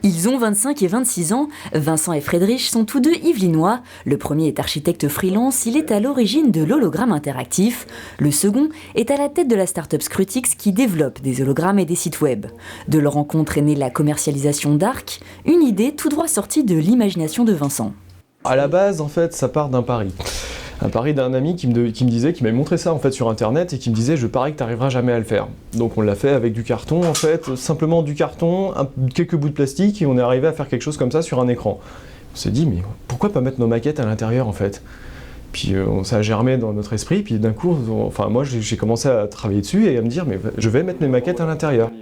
Ils ont 25 et 26 ans, Vincent et Friedrich sont tous deux yvelinois. Le premier est architecte freelance, il est à l'origine de l'hologramme interactif. Le second est à la tête de la start-up Scrutix qui développe des hologrammes et des sites web. De leur rencontre est née la commercialisation d'Arc, une idée tout droit sortie de l'imagination de Vincent. À la base, en fait, ça part d'un pari. Un pari d'un ami qui me disait, qui m'avait montré ça en fait sur internet et qui me disait je parie que tu n'arriveras jamais à le faire. Donc on l'a fait avec du carton en fait, simplement du carton, quelques bouts de plastique et on est arrivé à faire quelque chose comme ça sur un écran. On s'est dit mais pourquoi pas mettre nos maquettes à l'intérieur en fait? Puis ça a germé dans notre esprit, puis d'un coup, moi j'ai commencé à travailler dessus et à me dire mais je vais mettre mes maquettes à l'intérieur.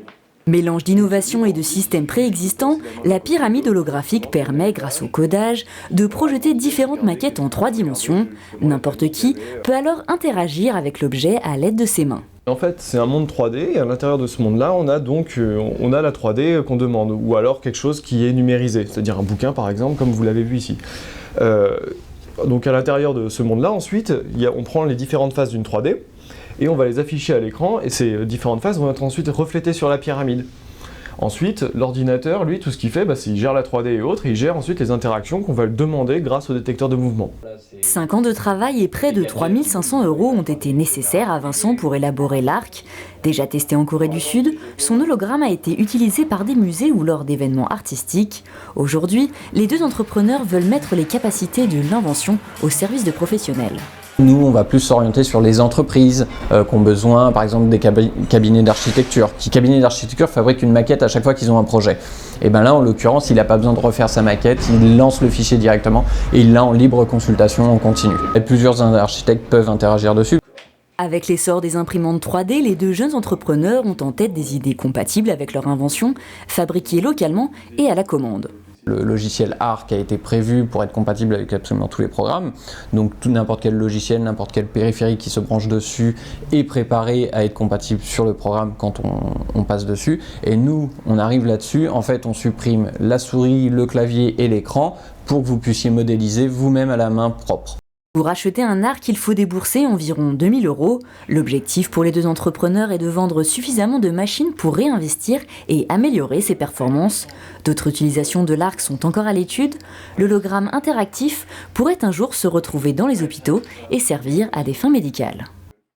Mélange d'innovation et de systèmes préexistants, la pyramide holographique permet, grâce au codage, de projeter différentes maquettes en 3 dimensions. N'importe qui peut alors interagir avec l'objet à l'aide de ses mains. En fait, c'est un monde 3D et à l'intérieur de ce monde-là, on a la 3D qu'on demande, ou alors quelque chose qui est numérisé, c'est-à-dire un bouquin par exemple, comme vous l'avez vu ici. Donc à l'intérieur de ce monde-là, ensuite, on prend les différentes phases d'une 3D, et on va les afficher à l'écran, et ces différentes phases vont être ensuite reflétées sur la pyramide. Ensuite, l'ordinateur, lui, tout ce qu'il fait, c'est qu'il gère la 3D et autres, et il gère ensuite les interactions qu'on va lui demander grâce au détecteur de mouvement. 5 ans de travail et près de 3 500 € ont été nécessaires à Vincent pour élaborer l'Arc. Déjà testé en Corée du Sud, son hologramme a été utilisé par des musées ou lors d'événements artistiques. Aujourd'hui, les deux entrepreneurs veulent mettre les capacités de l'invention au service de professionnels. Nous, on va plus s'orienter sur les entreprises qui ont besoin, par exemple, des cabinets d'architecture. Qui cabinets d'architecture fabriquent une maquette à chaque fois qu'ils ont un projet. Et bien là, en l'occurrence, il n'a pas besoin de refaire sa maquette, il lance le fichier directement et il l'a en libre consultation en continu. Et plusieurs architectes peuvent interagir dessus. Avec l'essor des imprimantes 3D, les deux jeunes entrepreneurs ont en tête des idées compatibles avec leur invention, fabriquées localement et à la commande. Le logiciel Arc a été prévu pour être compatible avec absolument tous les programmes, donc n'importe quel logiciel, n'importe quel périphérique qui se branche dessus est préparé à être compatible sur le programme quand on passe dessus. Et nous, on arrive là-dessus, en fait on supprime la souris, le clavier et l'écran pour que vous puissiez modéliser vous-même à la main propre. Pour acheter un Arc, il faut débourser environ 2 000 €. L'objectif pour les deux entrepreneurs est de vendre suffisamment de machines pour réinvestir et améliorer ses performances. D'autres utilisations de l'Arc sont encore à l'étude. L'hologramme interactif pourrait un jour se retrouver dans les hôpitaux et servir à des fins médicales.